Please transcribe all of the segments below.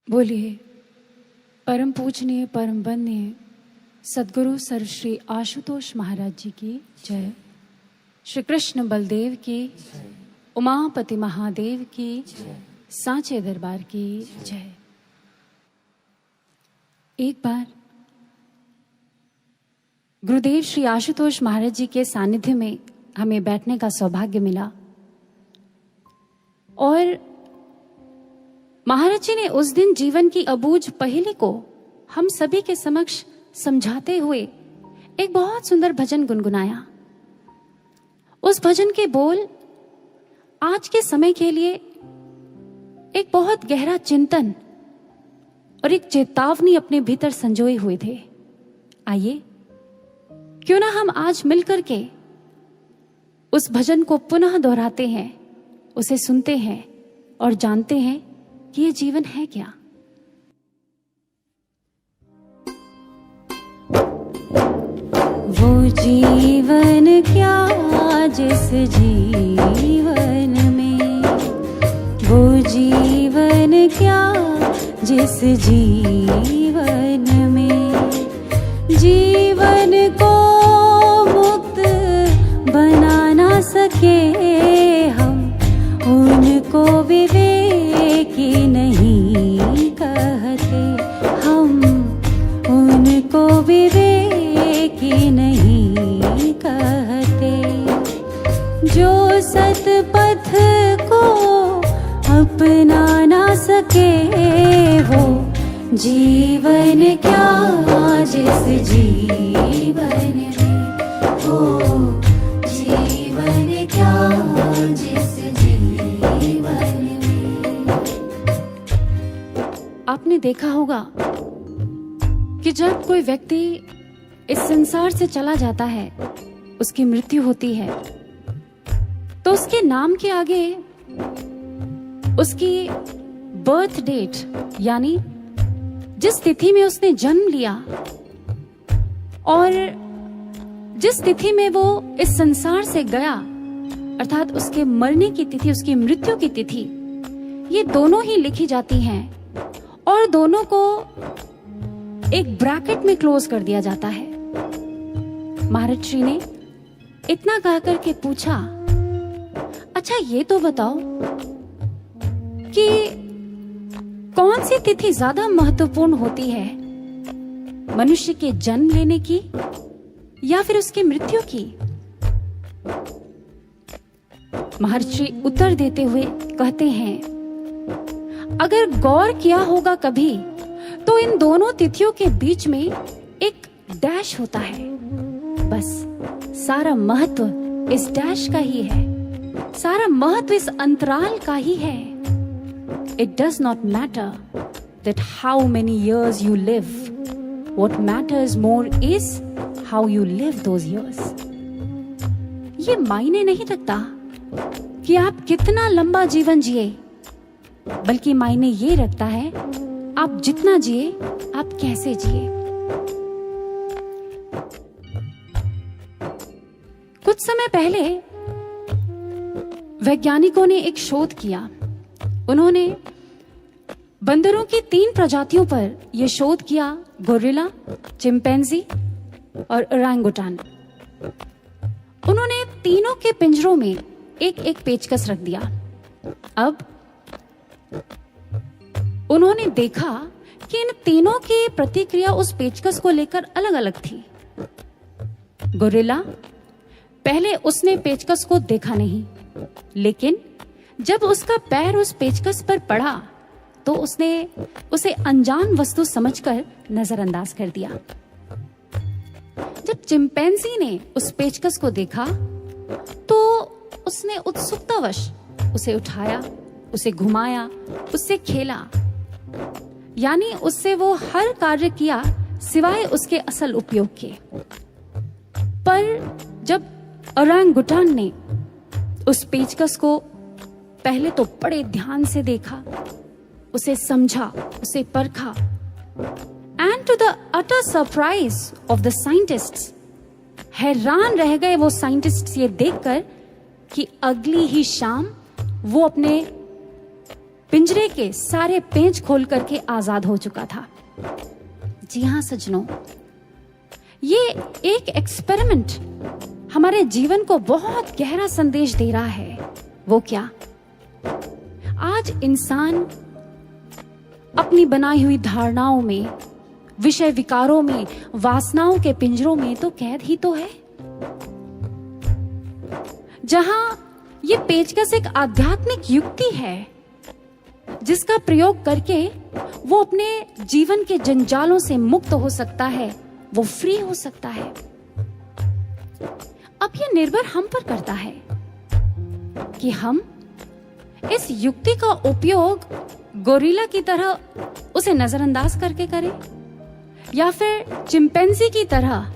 बोलिए परम पूजनीय परम वंदनीय सद्गुरु सर्वश्री आशुतोष महाराज जी की जय। श्री कृष्ण बलदेव की, उमापति महादेव की, सांचे दरबार की जय। एक बार गुरुदेव श्री आशुतोष महाराज जी के सानिध्य में हमें बैठने का सौभाग्य मिला और महाराज जी ने उस दिन जीवन की अबूझ पहेली को हम सभी के समक्ष समझाते हुए एक बहुत सुंदर भजन गुनगुनाया। उस भजन के बोल आज के समय के लिए एक बहुत गहरा चिंतन और एक चेतावनी अपने भीतर संजोए हुए थे। आइए क्यों ना हम आज मिलकर के उस भजन को पुनः दोहराते हैं, उसे सुनते हैं और जानते हैं कि ये जीवन है क्या। वो जीवन क्या जिस जीवन में, वो जीवन क्या जिस जीवन में जीवन को मुक्त बना ना सके हम, उनको विवेकी नहीं कहते हम, उनको विवेकी नहीं कहते। जो सतपथ को अपना ना सके वो जीवन क्या जिस जीवन में, वो जीवन क्या जिस जीवन में। आपने देखा होगा कि जब कोई व्यक्ति इस संसार से चला जाता है, उसकी मृत्यु होती है, तो उसके नाम के आगे उसकी बर्थ डेट यानी जिस तिथि में उसने जन्म लिया और जिस तिथि में वो इस संसार से गया, अर्थात उसके मरने की तिथि, उसकी मृत्यु की तिथि, ये दोनों ही लिखी जाती हैं और दोनों को एक ब्रैकेट में क्लोज कर दिया जाता है। महाराज श्री ने इतना कहकर के पूछा, अच्छा ये तो बताओ कि कौन सी तिथि ज्यादा महत्वपूर्ण होती है, मनुष्य के जन्म लेने की या फिर उसकी मृत्यु की? महर्षि उत्तर देते हुए कहते हैं, अगर गौर किया होगा कभी तो इन दोनों तिथियों के बीच में एक डैश होता है। बस सारा महत्व इस डैश का ही है, सारा महत्व इस अंतराल का ही है। It does not matter that how many years you live. What matters more is how you live those years. ये मायने नहीं रखता कि आप कितना लंबा जीवन जिए, बल्कि मायने ये रखता है आप जितना जिए, आप कैसे जिए। कुछ समय पहले वैज्ञानिकों ने एक शोध किया। उन्होंने बंदरों की 3 प्रजातियों पर यह शोध किया, गोरिल्ला, चिंपैंजी और ओरंगुटान। उन्होंने तीनों के पिंजरों में एक एक पेचकस रख दिया। अब उन्होंने देखा कि इन तीनों की प्रतिक्रिया उस पेचकस को लेकर अलग अलग थी। गोरिल्ला, पहले उसने पेचकस को देखा नहीं, लेकिन जब उसका पैर उस पेचकस पर पड़ा तो उसने उसे अनजान वस्तु समझकर नजरअंदाज कर दिया। जब चिंपैंजी ने उस पेचकस को देखा तो उसने उत्सुकतावश उसे उठाया, उसे घुमाया, उससे खेला, यानी उससे वो हर कार्य किया सिवाय उसके असल उपयोग के। पर जब ओरंगुटान ने उस पेचकस को पहले तो बड़े ध्यान से देखा, उसे समझा, उसे परखा, and to the utter surprise of the scientists, हैरान रह गए वो साइंटिस्ट्स ये देखकर कि अगली ही शाम वो अपने पिंजरे के सारे पेंच खोल करके आजाद हो चुका था। जी हां सज्जनों, ये एक एक्सपेरिमेंट हमारे जीवन को बहुत गहरा संदेश दे रहा है। वो क्या? आज इंसान अपनी बनाई हुई धारणाओं में, विषय विकारों में, वासनाओं के पिंजरों में तो कैद ही तो है। जहां ये पेचकस एक आध्यात्मिक युक्ति है जिसका प्रयोग करके वो अपने जीवन के जंजालों से मुक्त हो सकता है, वो फ्री हो सकता है। अब ये निर्भर हम पर करता है कि हम इस युक्ति का उपयोग गोरिल्ला की तरह उसे नजरअंदाज करके करें, या फिर चिंपैंजी की तरह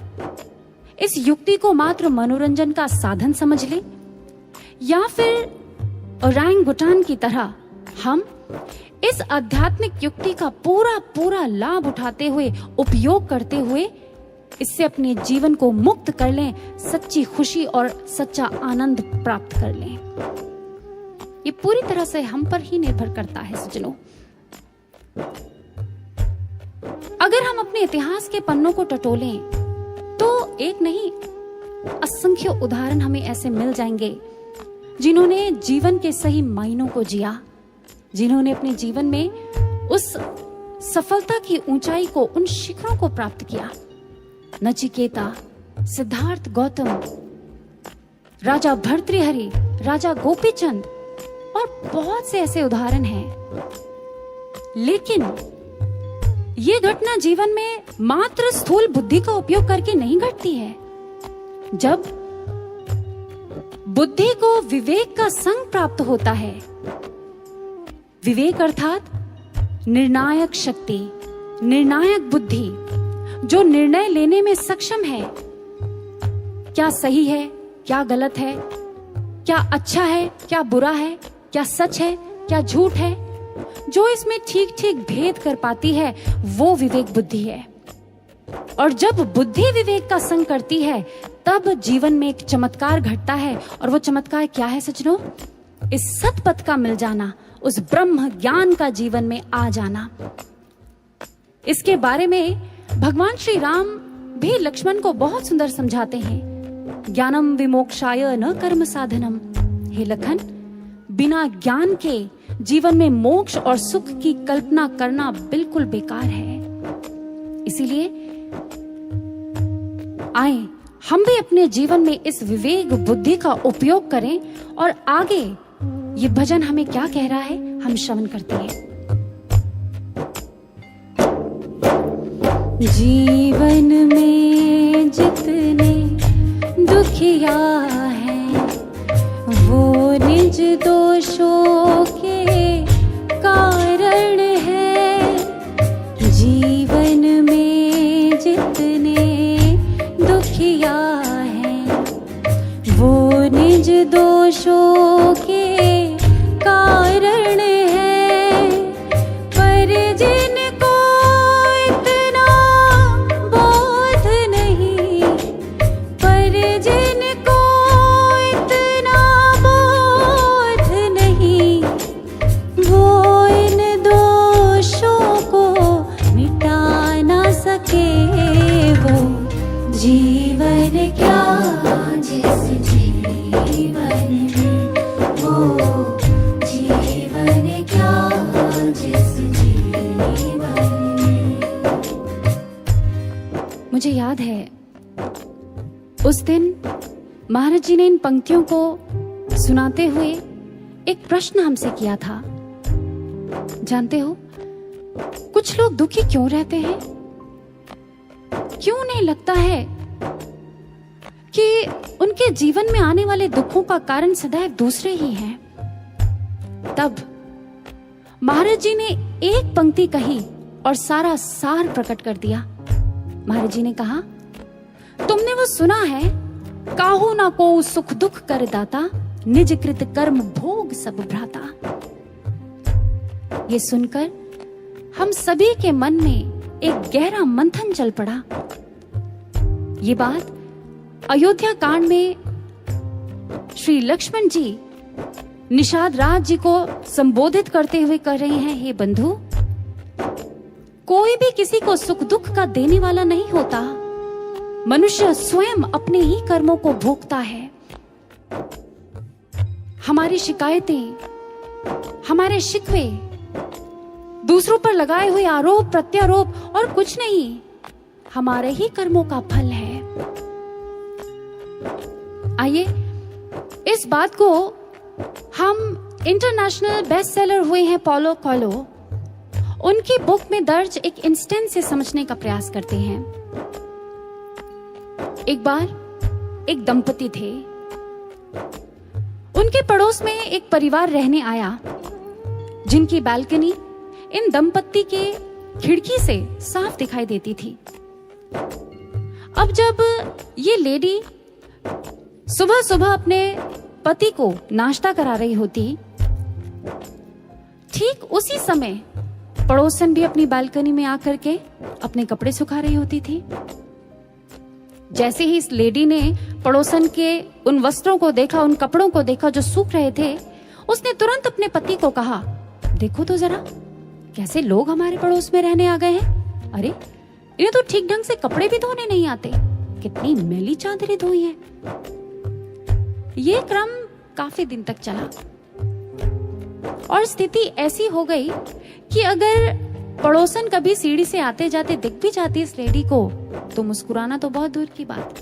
इस युक्ति को मात्र मनोरंजन का साधन समझ लें, या फिर ओरांगुटान की तरह हम इस आध्यात्मिक युक्ति का पूरा लाभ उठाते हुए, उपयोग करते हुए इससे अपने जीवन को मुक्त कर लें, सच्ची खुशी और सच्चा आनंद प्राप्त कर लें। ये पूरी तरह से हम पर ही निर्भर करता है सज्जनों। अगर हम अपने इतिहास के पन्नों को टटोलें तो एक नहीं, असंख्य उदाहरण हमें ऐसे मिल जाएंगे जिन्होंने जीवन के सही मायनों को जिया, जिन्होंने अपने जीवन में उस सफलता की ऊंचाई को, उन शिखरों को प्राप्त किया। नचिकेता, सिद्धार्थ गौतम, राजा भर्तृहरि, राजा गोपीचंद और बहुत से ऐसे उदाहरण हैं। लेकिन ये घटना जीवन में मात्र स्थूल बुद्धि का उपयोग करके नहीं घटती है। जब बुद्धि को विवेक का संग प्राप्त होता है, विवेक अर्थात निर्णायक शक्ति, निर्णायक बुद्धि, जो निर्णय लेने में सक्षम है, क्या सही है, क्या गलत है, क्या अच्छा है, क्या बुरा है, क्या सच है, क्या झूठ है, जो इसमें ठीक ठीक भेद कर पाती है, वो विवेक बुद्धि है। और जब बुद्धि विवेक का संग करती है तब जीवन में एक चमत्कार घटता है। और वो चमत्कार क्या है सज्जनों? इस सतपथ का मिल जाना, उस ब्रह्म ज्ञान का जीवन में आ जाना। इसके बारे में भगवान श्री राम भी लक्ष्मण को बहुत सुंदर समझाते हैं। ज्ञानम विमोक्षाय न कर्म साधनम। हे लखन, बिना ज्ञान के जीवन में मोक्ष और सुख की कल्पना करना बिल्कुल बेकार है। इसीलिए आए हम भी अपने जीवन में इस विवेक बुद्धि का उपयोग करें। और आगे ये भजन हमें क्या कह रहा है, हम श्रवण करते हैं। जीवन में जितने दुखिया हैं वो निज दोषों के कारण है। जीवन में जितने दुखिया हैं वो निज दोषों के कारण है। पर जिनको इतना बोध नहीं, पर जिनको इतना बोध नहीं, वो इन दोषों को मिटा ना सके। वो जीवन क्या जिस जीवन में, वो जीवन क्या जिस जीवन में। मुझे याद है उस दिन महाराज जी ने इन पंक्तियों को सुनाते हुए एक प्रश्न हमसे किया था। जानते हो कुछ लोग दुखी क्यों रहते हैं? क्यों नहीं लगता है कि उनके जीवन में आने वाले दुखों का कारण सदैव दूसरे ही हैं? तब महाराज जी ने एक पंक्ति कही और सारा सार प्रकट कर दिया। महाराज जी ने कहा, तुमने वो सुना है, काहू ना को सुख दुख कर दाता, निज कृत कर्म भोग सब भ्राता। ये सुनकर हम सभी के मन में एक गहरा मंथन चल पड़ा। ये बात अयोध्या कांड में श्री लक्ष्मण जी निषाद राज जी को संबोधित करते हुए कह रहे हैं, हे बंधु, कोई भी किसी को सुख दुख का देने वाला नहीं होता। मनुष्य स्वयं अपने ही कर्मों को भोगता है। हमारी शिकायतें, हमारे शिकवे, दूसरों पर लगाए हुए आरोप प्रत्यारोप और कुछ नहीं, हमारे ही कर्मों का फल है। आइए इस बात को हम इंटरनेशनल बेस्ट सेलर हुए हैं पॉलो कोएल्हो, उनकी बुक में दर्ज एक इंस्टेंस से समझने का प्रयास करते हैं। एक बार एक दंपति थे, उनके पड़ोस में एक परिवार रहने आया जिनकी बालकनी इन दंपति के खिड़की से साफ दिखाई देती थी। अब जब ये लेडी सुबह सुबह अपने पति को नाश्ता करा रही होती, ठीक उसी समय पड़ोसन भी अपनी बालकनी में आकर के अपने कपड़े सुखा रही होती थी। जैसे ही इस लेडी ने पड़ोसन के उन वस्त्रों को देखा, उन कपड़ों को देखा जो सूख रहे थे, उसने तुरंत अपने पति को कहा, देखो तो जरा कैसे लोग हमारे पड़ोस में रहने आ गए हैं। अरे इन्हें तो ठीक ढंग से कपड़े भी धोने नहीं आते, कितनी मैली चादरें धोई हैं। ये क्रम काफी दिन तक चला और स्थिति ऐसी हो गई कि अगर पड़ोसन कभी सीढ़ी से आते जाते दिख भी जाती इस लेडी को, तो मुस्कुराना तो बहुत दूर की बात,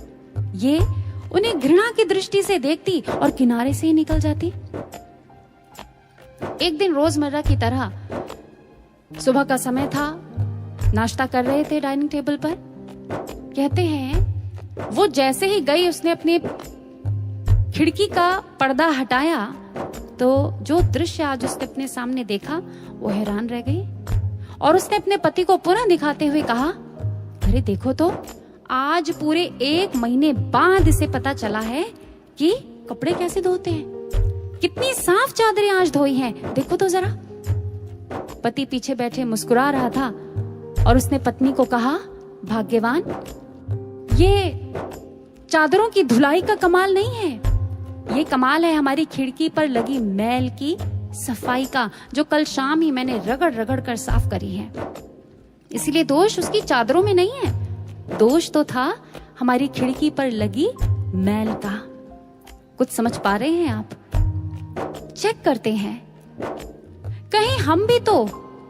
ये उन्हें घृणा की दृष्टि से देखती और किनारे से ही निकल जाती। एक दिन रोजमर्रा की तरह सुबह का समय था, नाश्ता कर रहे थे डाइनिंग टेबल पर। कहते हैं वो जैसे ही गई, उसने अपने खिड़की का पर्दा हटाया तो जो दृश्य आज उसने अपने सामने देखा वो हैरान रह गई और उसने अपने पति को पुनः दिखाते हुए कहा, अरे देखो तो आज पूरे 1 महीने बाद इसे पता चला है कि कपड़े कैसे धोते हैं। कितनी साफ चादरें आज धोई हैं, देखो तो जरा। पति पीछे बैठे मुस्कुरा रहा था और उसने पत्नी को कहा, भाग्यवान, ये चादरों की धुलाई का कमाल नहीं है, ये कमाल है हमारी खिड़की पर लगी मैल की सफाई का, जो कल शाम ही मैंने रगड़ रगड़ कर साफ करी है। इसलिए दोष उसकी चादरों में नहीं है, दोष तो था हमारी खिड़की पर लगी मैल का। कुछ समझ पा रहे हैं आप? चेक करते हैं, कहीं हम भी तो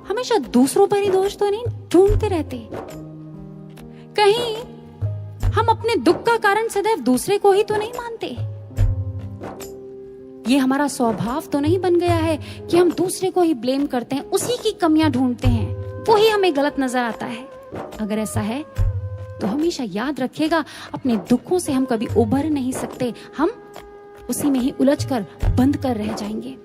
हमेशा दूसरों पर ही दोष तो नहीं ढूंढते रहते। कहीं हम अपने दुख का कारण सदैव दूसरे को ही तो नहीं मानते। ये हमारा स्वभाव तो नहीं बन गया है कि हम दूसरे को ही ब्लेम करते हैं, उसी की कमियां ढूंढते हैं, वो ही हमें गलत नजर आता है। अगर ऐसा है तो हमेशा याद रखिएगा, अपने दुखों से हम कभी उभर नहीं सकते, हम उसी में ही उलझकर बंद कर रह जाएंगे।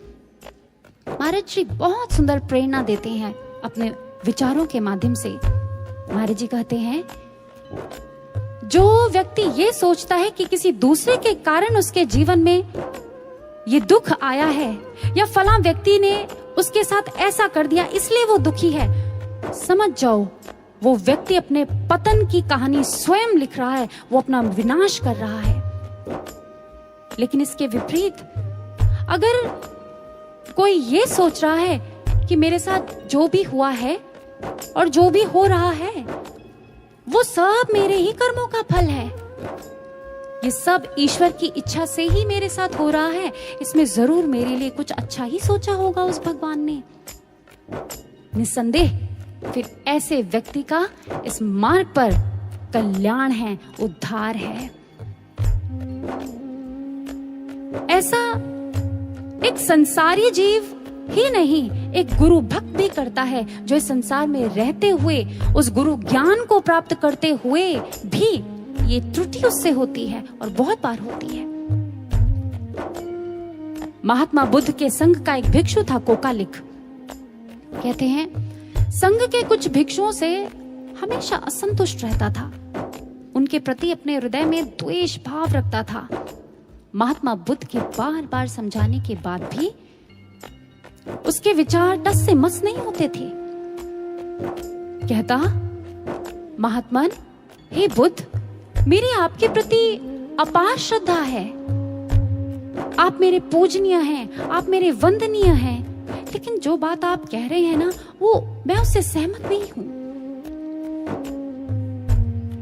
महाराज जी बहुत सुंदर प्रेरणा देते हैं अपने विचारों के माध्यम से। महाराज जी कहते हैं, जो व्यक्ति ये सोचता है कि किसी दूसरे के कारण उसके जीवन में ये दुख आया है या फलां व्यक्ति ने उसके साथ ऐसा कर दिया इसलिए वो दुखी है, समझ जाओ वो व्यक्ति अपने पतन की कहानी स्वयं लिख रहा है, वो अपना विनाश कर रहा है। लेकिन इसके विपरीत अगर कोई ये सोच रहा है कि मेरे साथ जो भी हुआ है और जो भी हो रहा है वो सब मेरे ही कर्मों का फल है, ये सब ईश्वर की इच्छा से ही मेरे साथ हो रहा है, इसमें जरूर मेरे लिए कुछ अच्छा ही सोचा होगा उस भगवान ने, निस्संदेह फिर ऐसे व्यक्ति का इस मार्ग पर कल्याण है, उद्धार है। ऐसा एक संसारी जीव ही नहीं, एक गुरु भक्त भी करता है, जो इस संसार में रहते हुए उस गुरु ज्ञान को प्राप्त करते हुए भी ये त्रुटि उससे होती है और बहुत बार होती है। महात्मा बुद्ध के संघ का एक भिक्षु था कोकालिक। कहते हैं संघ के कुछ भिक्षुओं से हमेशा असंतुष्ट रहता था, उनके प्रति अपने हृदय में द्वेष भाव रखता था। महात्मा बुद्ध के बार बार समझाने के बाद भी उसके विचार टस से मस नहीं होते थे। कहता, महात्मन, हे बुद्ध, मेरी आपके प्रति अपार श्रद्धा है, आप मेरे पूजनीय हैं, आप मेरे वंदनीय हैं, लेकिन जो बात आप कह रहे हैं ना, वो मैं उससे सहमत नहीं हूं।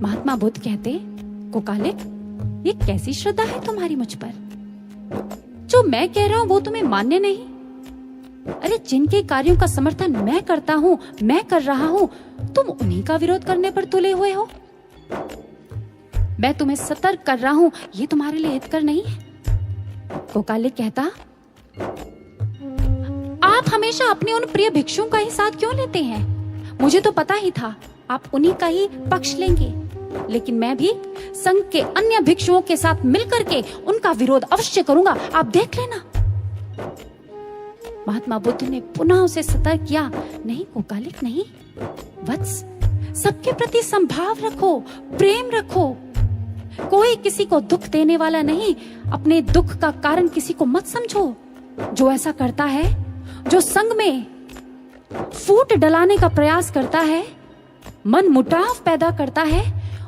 महात्मा बुद्ध कहते, कोकालिक, ये कैसी श्रद्धा है तुम्हारी मुझ पर? जो मैं कह रहा हूं वो तुम्हें मान्य नहीं? अरे जिनके कार्यों का समर्थन मैं करता हूं, मैं कर रहा हूं, तुम उन्हीं का विरोध करने पर तुले हुए हो। मैं तुम्हें सतर्क कर रहा हूं, ये तुम्हारे लिए हितकर नहीं है। कोकालिक कहता, आप हमेशा अपने उन प्रिय भिक्षुओं का ही साथ क्यों लेते हैं? मुझे तो पता ही था आप उन्हीं का ही पक्ष लेंगे, लेकिन मैं भी संघ के अन्य भिक्षुओं के साथ मिलकर के उनका विरोध अवश्य करूंगा, आप देख लेना। महात्मा बुद्ध ने पुनः उसे सतर्क किया, नहीं कोकालिक नहीं, वत्स, सबके प्रति संभाव रखो, प्रेम रखो, कोई किसी को दुख देने वाला नहीं, अपने दुख का कारण किसी को मत समझो। जो ऐसा करता है, जो संग में फूट डलाने का प्रयास करता है, मन मुटाव पैदा करता है,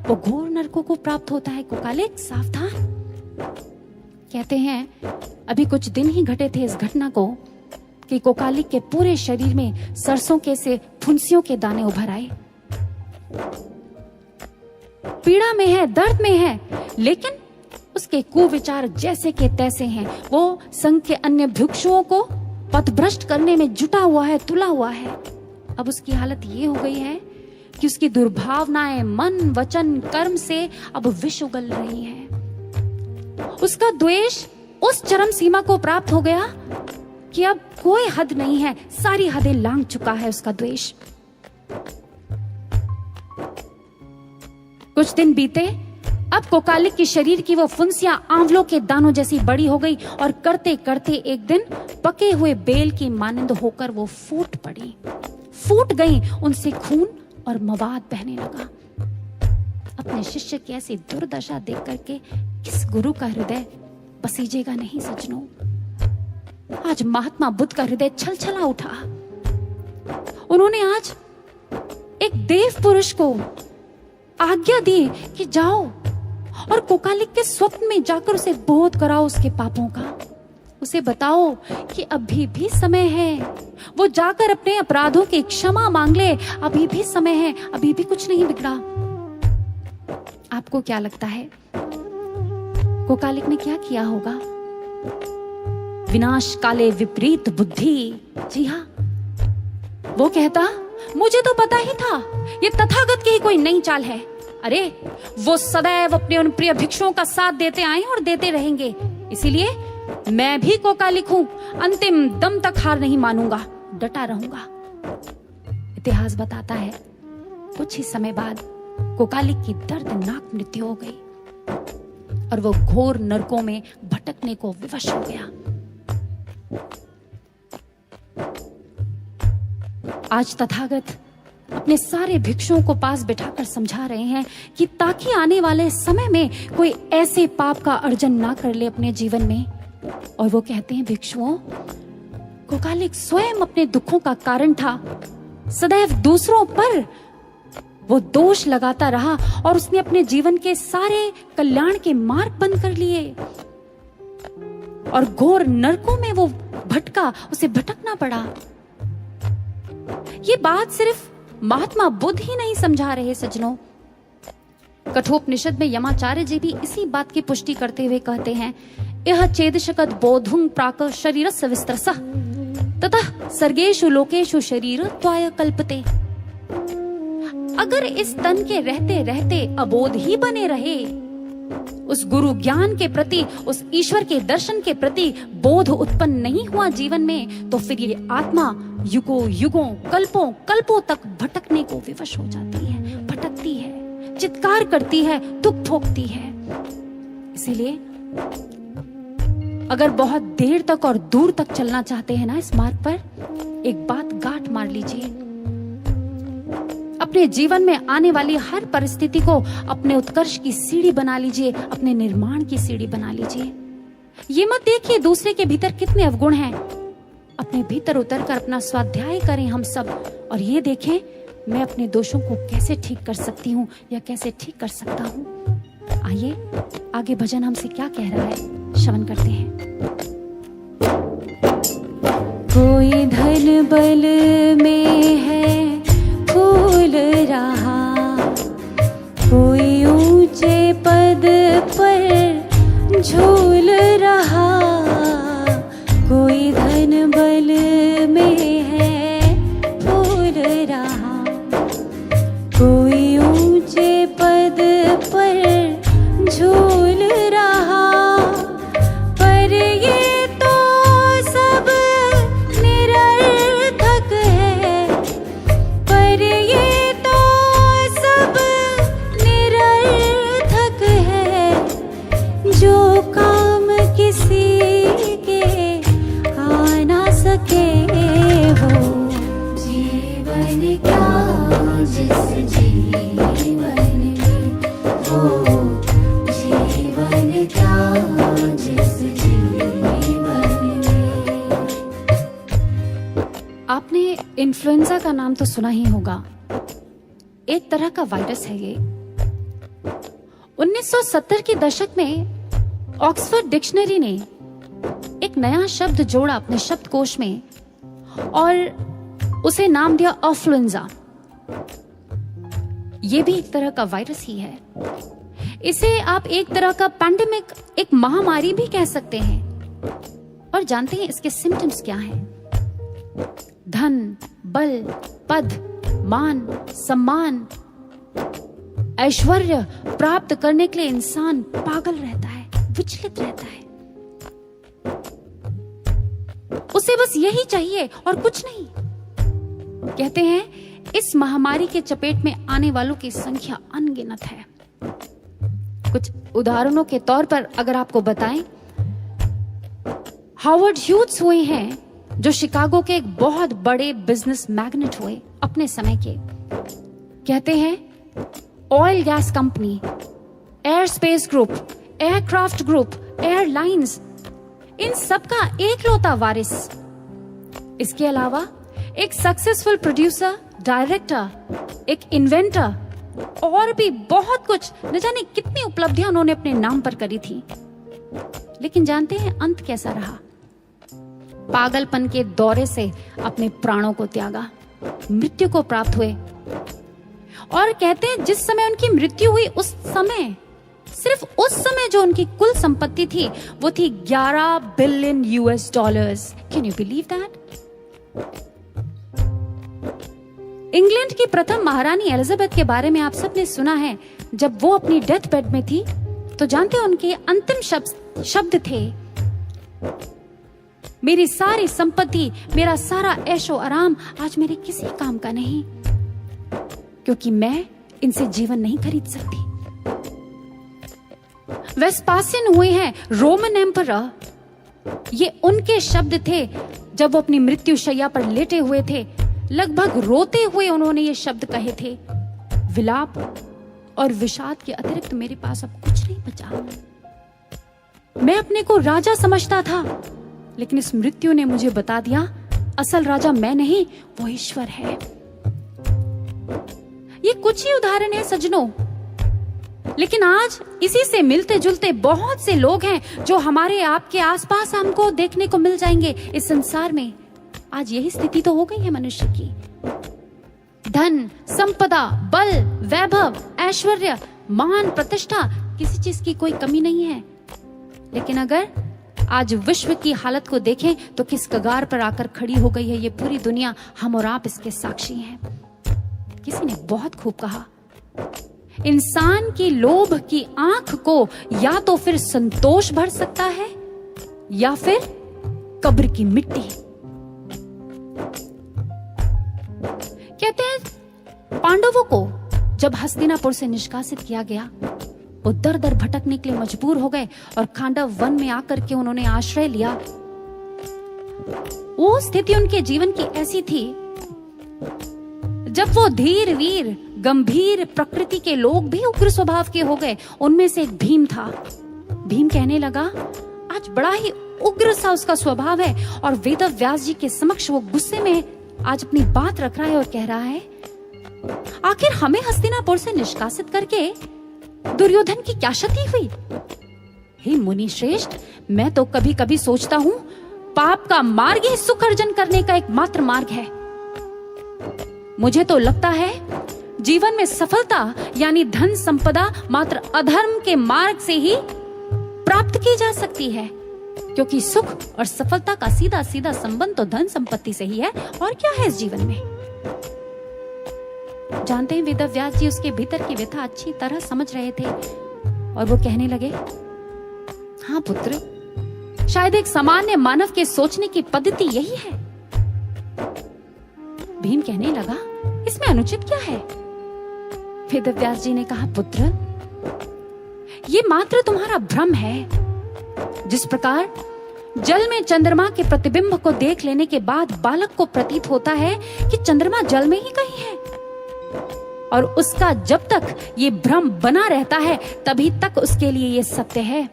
वो घोर नरकों को प्राप्त होता है। कोकालिक सावधान। कहते हैं अभी कुछ दिन ही घटे थे इस घटना को कि कोकालिक के पूरे शरीर में सरसों के से फुंसियों के दाने उभर आए। पीड़ा में है, दर्द में है, लेकिन उसके कुविचार जैसे के तैसे हैं। वो संघ के अन्य भिक्षुओं को पथभ्रष्ट करने में जुटा हुआ है, तुला हुआ है। अब उसकी हालत ये हो गई है कि उसकी दुर्भावनाएं मन, वचन, कर्म से अब विष उगल रही हैं। उसका द्वेष उस चरम सीमा को प्राप्त हो गया कि अब कोई हद नहीं है, सारी हदें लांघ चुका है उसका द्वेष। कुछ दिन बीते, अब कोकालिक की शरीर की वो फुंसियां आंवलों के दानों जैसी बड़ी हो गई और करते करते एक दिन पके हुए बेल की मानंद होकर वो फूट पड़ी, फूट गई। उनसे खून और मवाद बहने लगा। अपने शिष्य की ऐसी दुर्दशा देख करके किस गुरु का हृदय पसीजेगा नहीं सज्जनों। आज महात्मा बुद्ध का हृदय छलछला उठा। उन्होंने आज एक देव पुरुष को आज्ञा दी कि जाओ और कोकालिक के स्वप्न में जाकर उसे बोध कराओ उसके पापों का। उसे बताओ कि अभी भी समय है, वो जाकर अपने अपराधों की क्षमा मांग ले। अभी भी समय है, अभी भी कुछ नहीं बिगड़ा। आपको क्या लगता है कोकालिक ने क्या किया होगा? विनाश काले विपरीत बुद्धि। जी हाँ, वो कहता, मुझे तो पता ही था ये तथागत की ही कोई नई चाल है। अरे वो सदैव अपने उन प्रिय भिक्षुओं का साथ देते आए और देते रहेंगे, इसीलिए मैं भी कोकालिक हूं, अंतिम दम तक हार नहीं मानूंगा, डटा रहूंगा। इतिहास बताता है कुछ ही समय बाद कोकालिक की दर्दनाक मृत्यु हो गई और वो घोर नरकों में भटकने को विवश हो गया। आज तथागत अपने सारे भिक्षुओं को पास बिठाकर समझा रहे हैं कि ताकि आने वाले समय में कोई ऐसे पाप का अर्जन ना कर ले अपने जीवन में। और वो कहते हैं, भिक्षुओं, कोकालिक स्वयं अपने दुखों का कारण था। सदैव दूसरों पर वो दोष लगाता रहा और उसने अपने जीवन के सारे कल्याण के मार्ग बंद कर लिए और घोर नरकों में वो भटका, उसे भटकना पड़ा। ये बात सिर्फ महात्मा बुद्ध ही नहीं समझा रहे सज्जनों। कठोपनिषद में यमाचार्य जी भी इसी बात की पुष्टि करते हुए कहते हैं, यह चेदशकत बोधुं प्राक शरीरस्य विस्तरसः ततः सर्गेषु लोकेषु शरीरत्वाय कल्पते। अगर इस तन के रहते रहते अबोध ही बने रहे, उस गुरु ज्ञान के प्रति, उस ईश्वर के दर्शन के प्रति बोध उत्पन्न नहीं हुआ जीवन में, तो फिर ये आत्मा युगों युगों, कल्पों कल्पों तक भटकने को विवश हो जाती है, भटकती है, चित्कार करती है, दुख भोगती है। इसीलिए अगर बहुत देर तक और दूर तक चलना चाहते हैं ना इस मार्ग पर, एक बात गांठ मार लीजिए। अपने जीवन में आने वाली हर परिस्थिति को अपने उत्कर्ष की सीढ़ी बना लीजिए, अपने निर्माण की सीढ़ी बना लीजिए। ये मत देखिए दूसरे के भीतर कितने अवगुण हैं, अपने भीतर उतरकर अपना स्वाध्याय करें हम सब और ये देखें मैं अपने दोषों को कैसे ठीक कर सकती हूँ या कैसे ठीक कर सकता हूँ। आइए आगे भजन हमसे क्या कह रहा है। श्रवण करते हैं। कोई धन बल में है फूल रहा, कोई ऊंचे पद पर झूल रहा, कोई धन बल में है फूल रहा, कोई ऊंचे पद पर झूल रहा, पर ये तो सब निरर्थक है, पर ये तो सब निरर्थक है, जो काम किसी के आ ना सके वो जीवन क्या जिस जीवन में, वो जीवन क्या जिस जीवन में। आपने इन्फ्लुएंजा का नाम तो सुना ही होगा। एक तरह का वायरस है ये। 1970 के दशक में ऑक्सफोर्ड डिक्शनरी ने एक नया शब्द जोड़ा अपने शब्दकोश में और उसे नाम दिया अफ्लुएंजा। ये भी एक तरह का वायरस ही है। इसे आप एक तरह का पैंडेमिक, एक महामारी भी कह सकते हैं। और जानते हैं इसके सिम्टम्स क्या हैं? धन, बल, पद, मान, सम्मान, ऐश्वर्य प्राप्त करने के लिए इंसान पागल रहता है, विचलित रहता है। उसे बस यही चाहिए और कुछ नहीं। कहते हैं इस महामारी के चपेट में आने वालों की संख्या अनगिनत है। कुछ उदाहरणों के तौर पर अगर आपको बताएं, हार्वर्ड ह्यूज हुए हैं जो शिकागो के एक बहुत बड़े बिजनेस मैग्नेट हुए अपने समय के। कहते हैं oil gas company, aerospace group, aircraft group, airlines, इन सब का एकलौता वारिस। इसके अलावा एक सक्सेसफुल प्रोड्यूसर, डायरेक्टर, एक इन्वेंटर और भी बहुत कुछ, न जाने कितनी उपलब्धियां उन्होंने अपने नाम पर करी थी। लेकिन जानते हैं अंत कैसा रहा? पागलपन के दौरे से अपने प्राणों को त्यागा, मृत्यु को प्राप्त हुए। और कहते हैं जिस समय उनकी मृत्यु हुई उस समय, सिर्फ उस समय जो उनकी कुल संपत्ति थी वो थी 11 billion US dollars. Can you believe that? England की प्रथम महारानी एलिजाबेथ के बारे में आप सबने सुना है। जब वो अपनी डेथ बेड में थी तो जानते हैं उनके अंतिम शब्द थे, मेरी सारी संपत्ति, मेरा सारा ऐशो आराम आज मेरे किसी काम का नहीं, क्योंकि मैं इनसे जीवन नहीं खरीद सकती। वेस्पासियन हुए हैं रोमन एम्परर। ये उनके शब्द थे जब वो अपनी मृत्यु शैया पर लेटे हुए थे। लगभग रोते हुए उन्होंने ये शब्द कहे थे, विलाप और विषाद के अतिरिक्त मेरे पास अब कुछ नहीं बचा। मैं अपने को राजा समझता था, लेकिन इस मृत्यु ने मुझे बता दिया असल राजा मैं नहीं, वो ईश्वर है। ये कुछ ही उदाहरण है सज्जनों, लेकिन आज इसी से मिलते जुलते बहुत से लोग हैं जो हमारे आपके आसपास हमको देखने को मिल जाएंगे इस संसार में। आज यही स्थिति तो हो गई है मनुष्य की। धन, संपदा, बल, वैभव, ऐश्वर्य, मान, प्रतिष्ठा, किसी चीज की कोई कमी नहीं है। लेकिन अगर आज विश्व की हालत को देखें तो किस कगार पर आकर खड़ी हो गई है ये पूरी दुनिया। हम और आप इसके साक्षी हैं। किसी ने बहुत खूब कहा, इंसान की लोभ की आंख को या तो फिर संतोष भर सकता है या फिर कब्र की मिट्टी। कहते हैं पांडवों को जब हस्तिनापुर से निष्कासित किया गया, वो दर दर भटकने के लिए मजबूर हो गए और खांडव वन में आकर के उन्होंने आश्रय लिया। वो स्थिति उनके जीवन की ऐसी थी जब वो धीर वीर गंभीर प्रकृति के लोग भी उग्र स्वभाव के हो गए। उनमें से एक भीम था। भीम कहने लगा, आज बड़ा ही उग्र सा उसका स्वभाव है, और वेदव्यास जी के समक्ष वो गुस्से में आज अपनी बात रख रहा है और कह रहा है, आखिर हमें हस्तिनापुर से निष्कासित करके दुर्योधन की क्या क्षति हुई? हे मुनि श्रेष्ठ, मैं तो कभी कभी सोचता हूं पाप का मार्ग ही सुख अर्जन करने का एकमात्र मार्ग है। मुझे तो लगता है जीवन में सफलता यानी धन संपदा मात्र अधर्म के मार्ग से ही प्राप्त की जा सकती है, क्योंकि सुख और सफलता का सीधा सीधा संबंध तो धन संपत्ति से ही है। और क्या है इस जीवन में? जानते हैं वेदव्यास जी उसके भीतर की व्यथा अच्छी तरह समझ रहे थे और वो कहने लगे, हाँ पुत्र, शायद एक सामान्य मानव के सोचने की पद्धति यही है। भीम कहने लगा, इसमें अनुचित क्या है? वेदव्यास जी ने कहा, पुत्र, ये मात्र तुम्हारा भ्रम है। जिस प्रकार जल में चंद्रमा के प्रतिबिंब को देख लेने के बाद बालक को प्रतीत होता है कि चंद्रमा जल में ही कहीं है, और उसका जब तक ये भ्रम बना रहता है तभी तक उसके लिए ये सत्य है।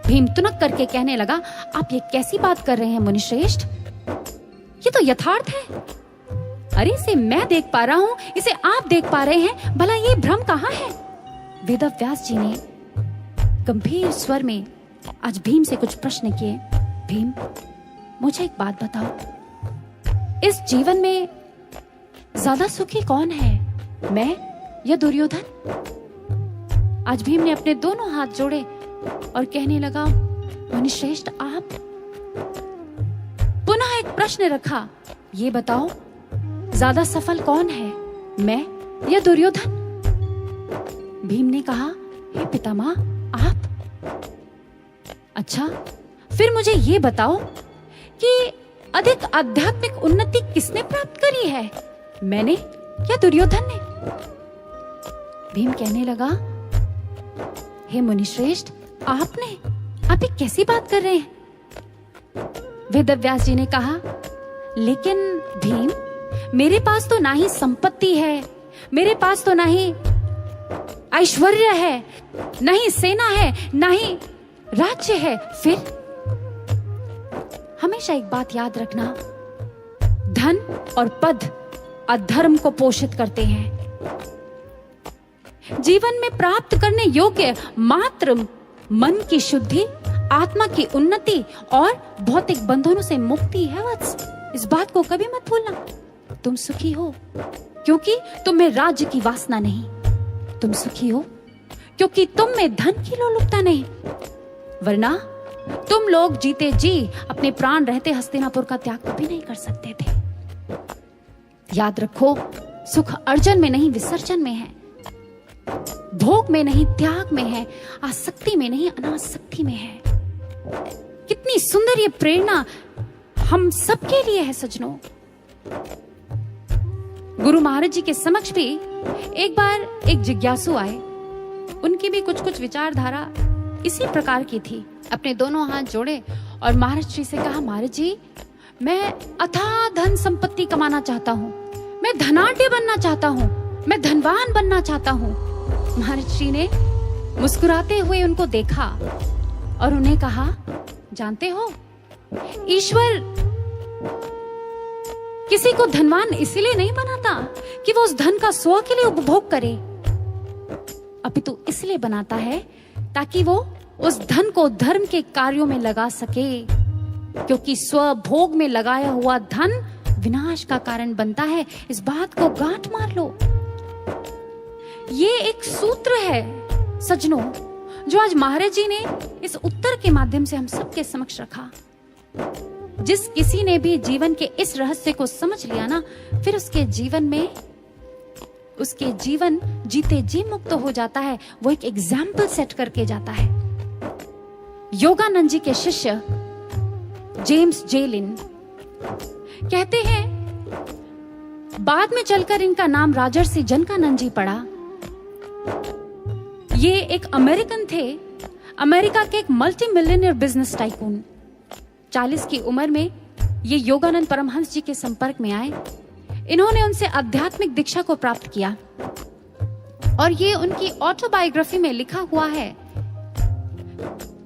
भीम तुनक करके कहने लगा, आप ये कैसी बात कर रहे हैं मुनिश्रेष्ठ? ये तो यथार्थ है। अरे इसे मैं देख पा रहा हूं, इसे आप देख पा रहे हैं, भला ये भ्रम कहां है? वेदव्यास जी ने गंभीर स्वर में आज भीम से कुछ प्रश्न किए। भीम, मुझे एक बात बताओ, इस जीवन में ज्यादा सुखी कौन है, मैं या दुर्योधन? आज भीम ने अपने दोनों हाथ जोड़े और कहने लगा, मुनिश्रेष्ठ, आप? पुनः एक प्रश्न रखा, ये बताओ ज्यादा सफल कौन है, मैं या दुर्योधन? भीम ने कहा, हे पितामह, आप? अच्छा, फिर मुझे ये बताओ कि अधिक आध्यात्मिक उन्नति किसने प्राप्त करी है, मैंने या दुर्योधन ने? भीम कहने लगा, हे मुनिश्रेष्ठ, आपने? आप ये कैसी बात कर रहे हैं? वेदव्यास जी ने कहा, लेकिन भीम, मेरे पास तो ना ही संपत्ति है, मेरे पास तो ना ही ऐश्वर्य है, ना ही सेना है, ना ही राज्य है। फिर हमेशा एक बात याद रखना, धन और पद अधर्म को पोषित करते हैं। जीवन में प्राप्त करने योग्य मात्र मन की शुद्धि, आत्मा की उन्नति और भौतिक बंधनों से मुक्ति है वत्स। इस बात को कभी मत भूलना। तुम सुखी हो क्योंकि तुम में राज्य की वासना नहीं, तुम सुखी हो क्योंकि तुम में धन की लोलुपता नहीं, वरना तुम लोग जीते जी अपने प्राण रहते हस्तिनापुर का त्याग कभी नहीं कर सकते थे। याद रखो, सुख अर्जन में नहीं विसर्जन में है, भोग में नहीं त्याग में है, आसक्ति में नहीं अनासक्ति में है। कितनी सुंदर ये प्रेरणा हम सबके लिए है सज्जनों। गुरु महाराज जी के समक्ष भी एक बार एक जिज्ञासु आए, उनकी भी कुछ कुछ विचारधारा इसी प्रकार की थी। अपने दोनों हाथ जोड़े और महाराज जी से कहा, महाराज जी, मैं अथाह धन संपत्ति कमाना चाहता हूँ, मैं धनाढ्य बनना चाहता हूँ, मैं धनवान बनना चाहता हूँ। महाराज जी ने मुस्कुराते हुए उनको देखा और उन्हें कहा, जानते हो, ईश्वर किसी को धनवान इसीलिए नहीं बनाता कि वो उस धन का स्व के लिए उपभोग करे, अपितु इसलिए बनाता है ताकि वो उस धन को धर्म के कार्यों में लगा सके, क्योंकि स्वभोग में लगाया हुआ धन विनाश का कारण बनता है। इस बात को गांठ मार लो। ये एक सूत्र है सज्जनों, जो आज महाराज जी ने इस उत्तर के माध्यम से हम सबके समक्ष रखा। जिस किसी ने भी जीवन के इस रहस्य को समझ लिया ना, फिर उसके जीवन जीते जी मुक्त हो जाता है। वो एक एग्जाम्पल सेट करके जाता है। योगानंद जी के शिष्य जेम्स जे लिन कहते हैं, बाद में चलकर इनका नाम राजर्षि जनकानंद जी पड़ा। ये एक अमेरिकन थे, अमेरिका के एक मल्टी मिलियनियर बिजनेस टाइकून। 40 की उम्र में ये योगानंद परमहंस जी के संपर्क में आए। इन्होंने उनसे आध्यात्मिक दीक्षा को प्राप्त किया और ये उनकी ऑटोबायोग्राफी में लिखा हुआ है,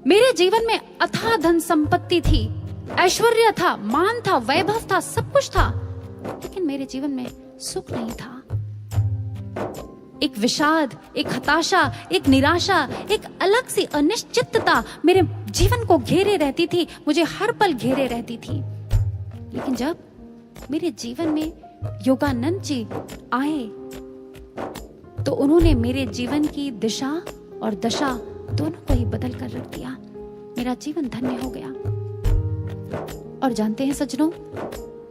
मेरे जीवन में अथाह धन संपत्ति थी, ऐश्वर्य था, मान था, वैभव था, सब कुछ था, लेकिन मेरे जीवन में सुख नहीं था। एक विषाद, एक हताशा, एक निराशा, एक अलग सी अनिश्चितता मेरे जीवन को घेरे रहती थी, मुझे हर पल घेरे रहती थी। लेकिन जब मेरे जीवन में योगानंद जी आए तो उन्होंने मेरे जीवन की दिशा और दशा दोनों को ही बदल कर रख दिया। मेरा जीवन धन्य हो गया। और जानते हैं सज्जनों,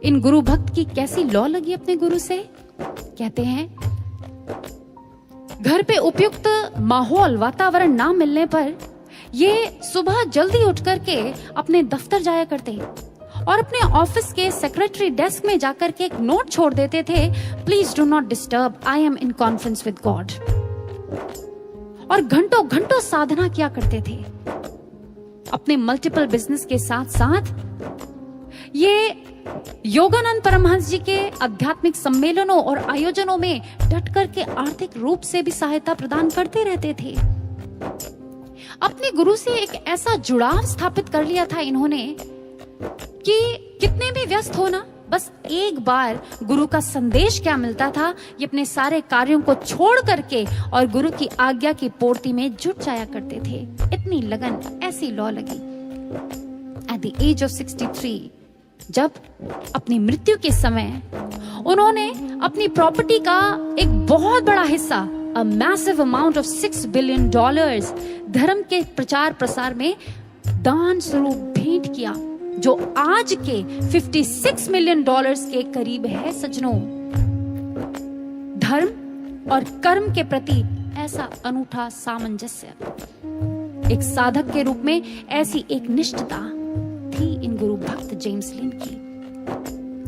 इन गुरु भक्त की कैसी लौ लगी अपने गुरु से। कहते हैं घर पे उपयुक्त माहौल, वातावरण ना मिलने पर ये सुबह जल्दी उठ करके अपने दफ्तर जाया करते और अपने ऑफिस के सेक्रेटरी डेस्क में जाकर के एक नोट छोड़ देते थे, please do not disturb, I am in conference with God. और घंटों घंटों साधना किया करते थे। अपने मल्टीपल बिजनेस के साथ साथ ये योगानंद परमहंस जी के आध्यात्मिक सम्मेलनों और आयोजनों में डट करके आर्थिक रूप से भी सहायता प्रदान करते रहते थे। अपने गुरु से एक ऐसा जुड़ाव स्थापित कर लिया था इन्होंने कि कितने भी व्यस्त हो ना, बस एक बार गुरु का संदेश क्या मिलता था, ये अपने सारे कार्यों को छोड़ करके और गुरु की आज्ञा की पूर्ति में जुट जाया करते थे। इतनी लगन, ऐसी लौ लगी। एट द एज ऑफ 63, जब अपनी मृत्यु के समय उन्होंने अपनी प्रॉपर्टी का एक बहुत बड़ा हिस्सा, a massive amount of $6 billion धर्म के प्रचार प्रसार में दान स्वरूप भेंट किया, जो आज के $56 मिलियन के करीब है। सज्जनों, धर्म और कर्म के प्रति ऐसा अनूठा सामंजस्य, एक साधक के रूप में ऐसी एक निष्ठता थी इन गुरु भक्त जेम्स लिन की,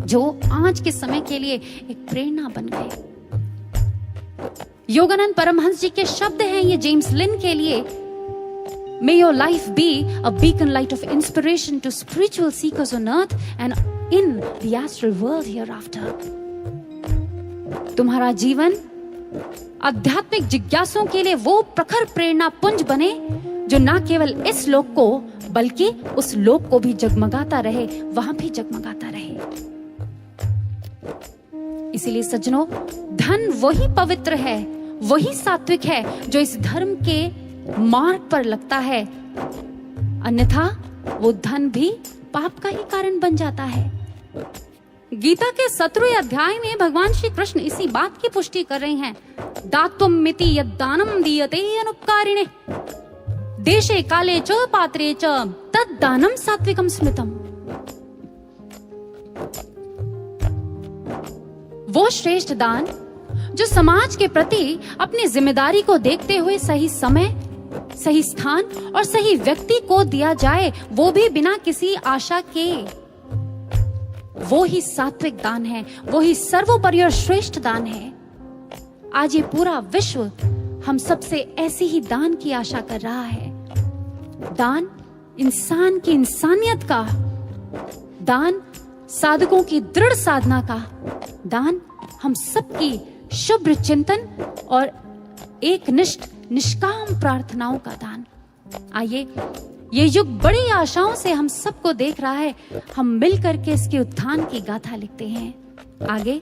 जो आज के समय के लिए एक प्रेरणा बन गए। योगानंद परमहंस जी के शब्द हैं ये जेम्स लिन के लिए, May your life be a beacon light of inspiration to spiritual seekers on earth and in the astral world hereafter. तुम्हारा जीवन आध्यात्मिक जिज्ञासुओं के लिए वो प्रखर प्रेरणा पुंज बने जो न केवल इस लोक को बल्कि उस लोक को भी जगमगाता रहे, वहां भी जगमगाता रहे। इसीलिए सज्जनों, धन वही पवित्र है, वही सात्विक है जो इस धर्म के मार्ग पर लगता है, अन्यथा वो धन भी पाप का ही कारण बन जाता है। गीता के 17वें अध्याय में भगवान श्री कृष्ण इसी बात की पुष्टि कर रहे हैं। दात्वम मिति यद्दानम दीयते अनुपकारिणे देशे काले च पात्रे च तद्दानम सात्विकम स्मृतम। वो श्रेष्ठ दान जो समाज के प्रति अपनी जिम्मेदारी को देखते हुए सही समय, सही स्थान और सही व्यक्ति को दिया जाए, वो भी बिना किसी आशा के, वो ही सात्विक दान है, वो ही सर्वोपरि और श्रेष्ठ दान है। आज ये पूरा विश्व हम सबसे ऐसी ही दान की आशा कर रहा है। दान इंसान की इंसानियत का, दान साधकों की दृढ़ साधना का, दान हम सबकी शुभ्र चिंतन और एक निष्ठ निष्काम प्रार्थनाओं का दान। आइए, ये युग बड़ी आशाओं से हम सबको देख रहा है, हम मिल करके इसके उत्थान की गाथा लिखते हैं। आगे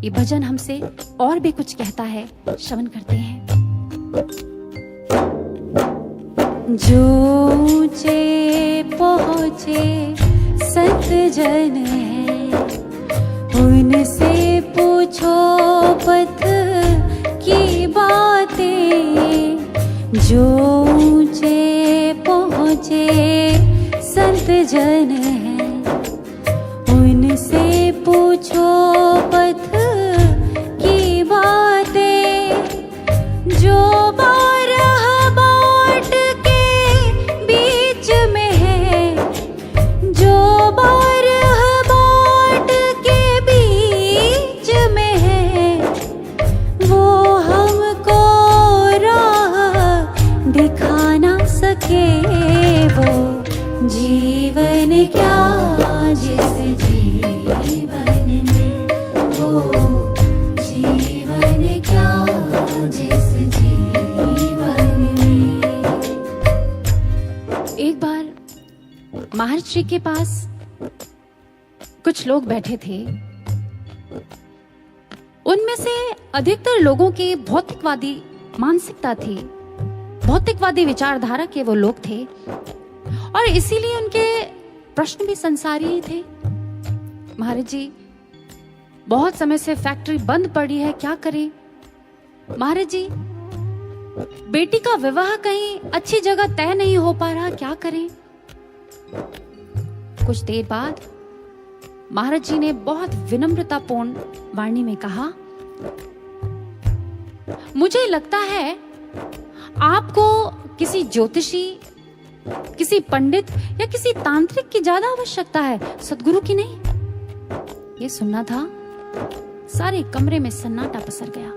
ये भजन हमसे और भी कुछ कहता है, श्रवण करते हैं। जो ऊंचे पहुंचे संत जन है, उनसे पूछो पथ की बातें। जो ऊंचे पहुंचे संत जन है, उनसे पूछो पथ की बातें। जो बारह बाट के बीच में है, जो बारह बाट के बीच में है, वो हमको राह दिखा ना सके। वो जीवन क्या जिस जीवन में, वो जीवन क्या जिस जीवन में। एक बार महर्षि के पास कुछ लोग बैठे थे। उनमें से अधिकतर लोगों की भौतिकवादी मानसिकता थी, भौतिकवादी विचारधारा के वो लोग थे और इसीलिए उनके प्रश्न भी संसारी ही थे। महाराज जी, बहुत समय से फैक्ट्री बंद पड़ी है, क्या करें? महाराज जी, बेटी का विवाह कहीं अच्छी जगह तय नहीं हो पा रहा, क्या करें? कुछ देर बाद महाराज जी ने बहुत विनम्रतापूर्ण वाणी में कहा, मुझे लगता है आपको किसी ज्योतिषी, किसी पंडित या किसी तांत्रिक की ज्यादा आवश्यकता है, सद्गुरु की नहीं। ये सुनना था, सारे कमरे में सन्नाटा पसर गया।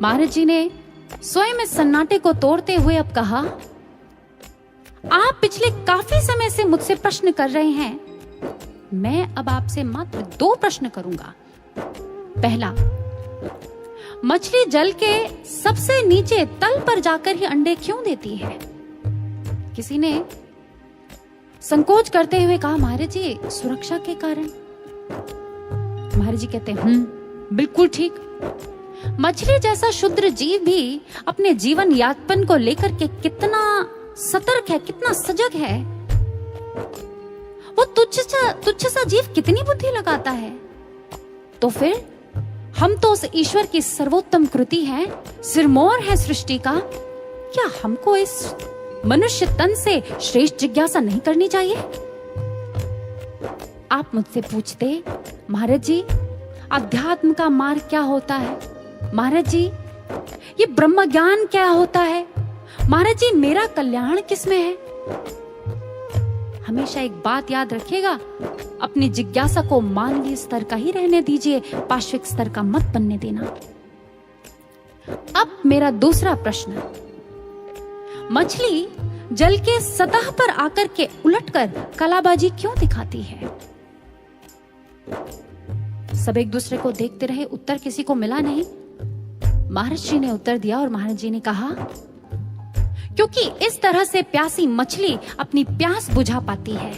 महाराज जी ने स्वयं इस सन्नाटे को तोड़ते हुए अब कहा, आप पिछले काफी समय से मुझसे प्रश्न कर रहे हैं, मैं अब आपसे मात्र 2 प्रश्न करूंगा। पहला, मछली जल के सबसे नीचे तल पर जाकर ही अंडे क्यों देती है? किसी ने संकोच करते हुए कहा, महाराज जी, सुरक्षा के कारण। महाराज जी कहते हैं, बिल्कुल ठीक। मछली जैसा शुद्र जीव भी अपने जीवन यापन को लेकर के कितना सतर्क है, कितना सजग है। वो तुच्छ सा जीव कितनी बुद्धि लगाता है। तो फिर हम तो उस ईश्वर की सर्वोत्तम कृति है, सिरमौर है सृष्टि का। क्या हमको इस मनुष्य तन से श्रेष्ठ जिज्ञासा नहीं करनी चाहिए? आप मुझसे पूछते, महाराज जी, अध्यात्म का मार्ग क्या होता है? महाराज जी, ये ब्रह्म ज्ञान क्या होता है? महाराज जी, मेरा कल्याण किसमें है? हमेशा एक बात याद रखिएगा, अपनी जिज्ञासा को मानवीय स्तर का ही रहने दीजिए, पाश्विक स्तर का मत बनने देना। अब मेरा दूसरा प्रश्न, मछली जल के सतह पर आकर के उलटकर कलाबाजी क्यों दिखाती है? सब एक दूसरे को देखते रहे, उत्तर किसी को मिला नहीं। महाराज जी ने उत्तर दिया और महाराज जी ने कहा, क्योंकि इस तरह से प्यासी मछली अपनी प्यास बुझा पाती है।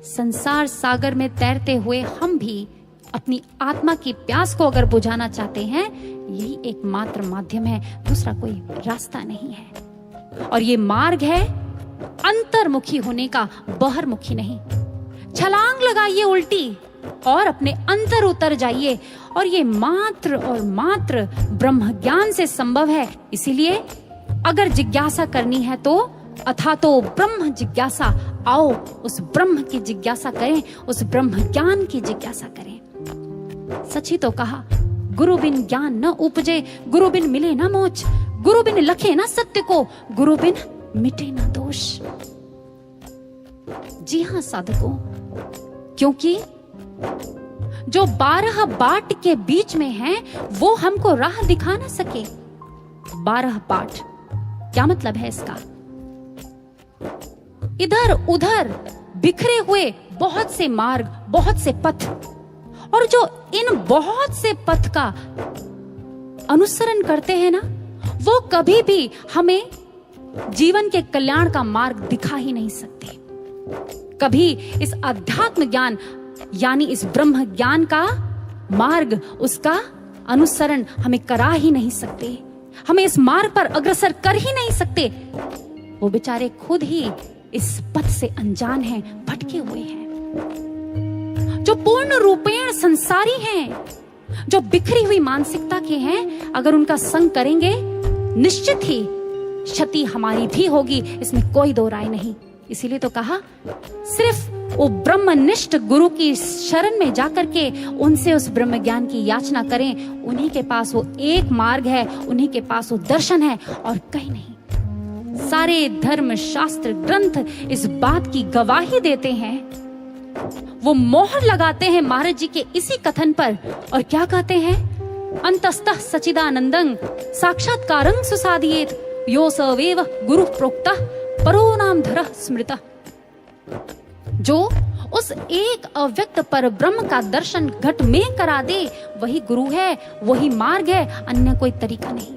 संसार सागर में तैरते हुए हम भी अपनी आत्मा की प्यास को अगर बुझाना चाहते हैं, यही एकमात्र माध्यम है, दूसरा कोई रास्ता नहीं है। और ये मार्ग है अंतर्मुखी होने का, बहिर्मुखी नहीं। छलांग लगाइए उल्टी और अपने अंतर उतर जाइए, और ये मात्र और मात्र ब्रह्म ज्ञान से संभव है। इसीलिए अगर जिज्ञासा करनी है तो अथा तो ब्रह्म जिज्ञासा, आओ उस ब्रह्म की जिज्ञासा करें, उस ब्रह्म ज्ञान की जिज्ञासा करें। सच ही तो कहा, गुरु बिन ज्ञान न उपजे, गुरु बिन मिले न मोच, गुरु बिन लखे न सत्य को, गुरु बिन मिटे न दोष। जी हां साधकों, क्योंकि जो 12 बाट के बीच में है वो हमको राह दिखा ना सके। 12 बाट क्या मतलब है इसका? इधर उधर बिखरे हुए बहुत से मार्ग, बहुत से पथ, और जो इन बहुत से पथ का अनुसरण करते हैं ना, वो कभी भी हमें जीवन के कल्याण का मार्ग दिखा ही नहीं सकते। कभी इस अध्यात्म ज्ञान यानी इस ब्रह्म ज्ञान का मार्ग, उसका अनुसरण हमें करा ही नहीं सकते, हमें इस मार्ग पर अग्रसर कर ही नहीं सकते। वो बेचारे खुद ही इस पथ से अनजान हैं, भटके हुए हैं। जो पूर्ण रूपेण संसारी हैं, जो बिखरी हुई मानसिकता के हैं, अगर उनका संग करेंगे निश्चित ही क्षति हमारी भी होगी, इसमें कोई दो राय नहीं। इसीलिए तो कहा, सिर्फ वो ब्रह्मनिष्ठ गुरु की शरण में जाकर के उनसे उस ब्रह्म ज्ञान की याचना करें। उन्हीं के पास वो एक मार्ग है, उन्हीं के पास वो दर्शन है, और कहीं नहीं। सारे धर्म शास्त्र ग्रंथ इस बात की गवाही देते हैं। वो मोहर लगाते हैं महाराज जी के इसी कथन पर, और क्या कहते हैं? अंतस्तः सचिदानंदं साक्षात्कारं सुसादियेत यो सवेव गुरु प्रोक्तः परो नाम धरः स्मृतः। जो उस एक अव्यक्त पर ब्रह्म का दर्शन घट में करा दे, वही गुरु है, वही मार्ग है, अन्य कोई तरीका नहीं।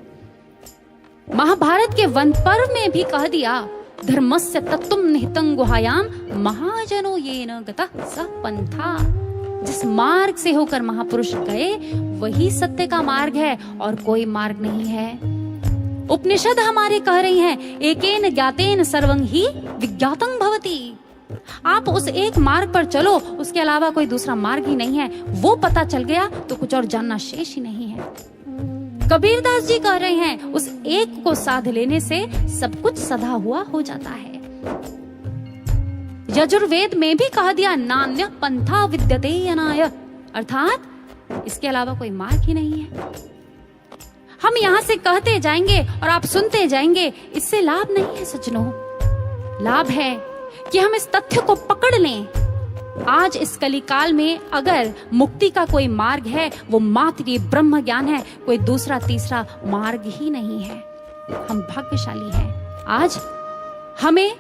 महाभारत के वन पर्व में भी कह दिया, धर्मस्य तत्त्वं निहितं गुहायां महाजनो येन गतः सः पंथा। जिस मार्ग से होकर महापुरुष गए वही सत्य का मार्ग है और कोई मार्ग नहीं है। उपनिषद हमारे कह रही हैं, एकेन ज्ञातेन सर्वं ही विज्ञातं भवति। आप उस एक मार्ग पर चलो, उसके अलावा कोई दूसरा मार्ग ही नहीं है। वो पता चल गया तो कुछ और जानना शेष ही नहीं है। कबीरदास जी कह रहे हैं, उस एक को साध लेने से सब कुछ सधा हुआ हो जाता है। यजुर्वेद में भी कह दिया, नान्य पंथा विद्यते अनाय, अर्थात इसके अलावा कोई मार्ग ही नहीं है। हम यहां से कहते जाएंगे और आप सुनते जाएंगे, इससे लाभ नहीं है सज्जनों। लाभ है कि हम इस तथ्य को पकड़ लें, आज इस कलिकाल में अगर मुक्ति का कोई मार्ग है वो मात्र ये ब्रह्म ज्ञान है, कोई दूसरा तीसरा मार्ग ही नहीं है। हम भाग्यशाली हैं, आज हमें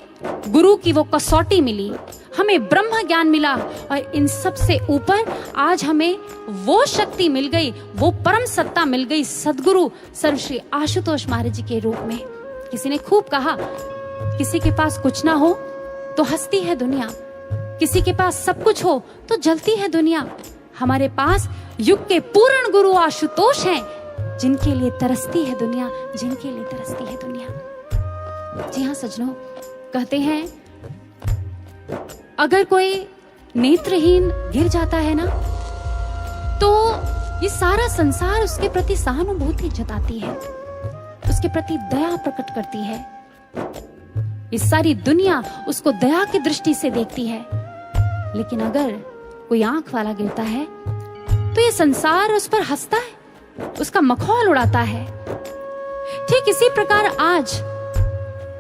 गुरु की वो कसौटी मिली, हमें ब्रह्म ज्ञान मिला और इन सब से ऊपर आज हमें वो शक्ति मिल गई, वो परम सत्ता मिल गई सद्गुरु सर्वश्री आशुतोष महाराज जी के रूप में। किसी ने खूब कहा, किसी के पास कुछ ना हो तो हंसती है दुनिया, किसी के पास सब कुछ हो तो जलती है दुनिया। हमारे पास युग के पूर्ण गुरु आशुतोष हैं, जिनके लिए तरसती है दुनिया, जिनके लिए तरसती है दुनिया। जी हाँ सज्जनों, कहते हैं अगर कोई नेत्रहीन गिर जाता है ना, तो ये सारा संसार उसके प्रति सहानुभूति जताती है, उसके प्रति दया प्रकट करती है। ये सारी दुनिया उसको दया की दृष्टि से देखती है। लेकिन अगर कोई आंख वाला गिरता है तो ये संसार उस पर हंसता है, उसका मखौल उड़ाता है। ठीक इसी प्रकार आज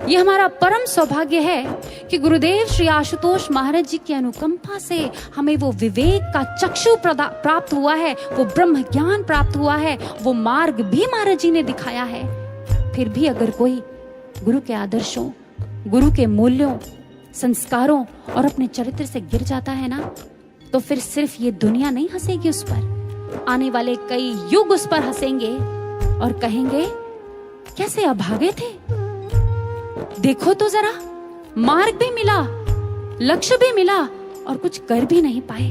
ये हमारा परम सौभाग्य है कि गुरुदेव श्री आशुतोष महाराज जी की अनुकंपा से हमें वो विवेक का चक्षु प्राप्त हुआ है, वो ब्रह्म ज्ञान प्राप्त हुआ है, वो मार्ग भी महाराज जी ने दिखाया है। फिर भी अगर कोई गुरु के आदर्शों, गुरु के मूल्यों, संस्कारों और अपने चरित्र से गिर जाता है ना, तो फिर सिर्फ ये दुनिया नहीं हंसेगी उस पर, आने वाले कई युग उस पर हंसेंगे और कहेंगे कैसे अभागे थे, देखो तो जरा, मार्ग भी मिला, लक्ष्य भी मिला और कुछ कर भी नहीं पाए।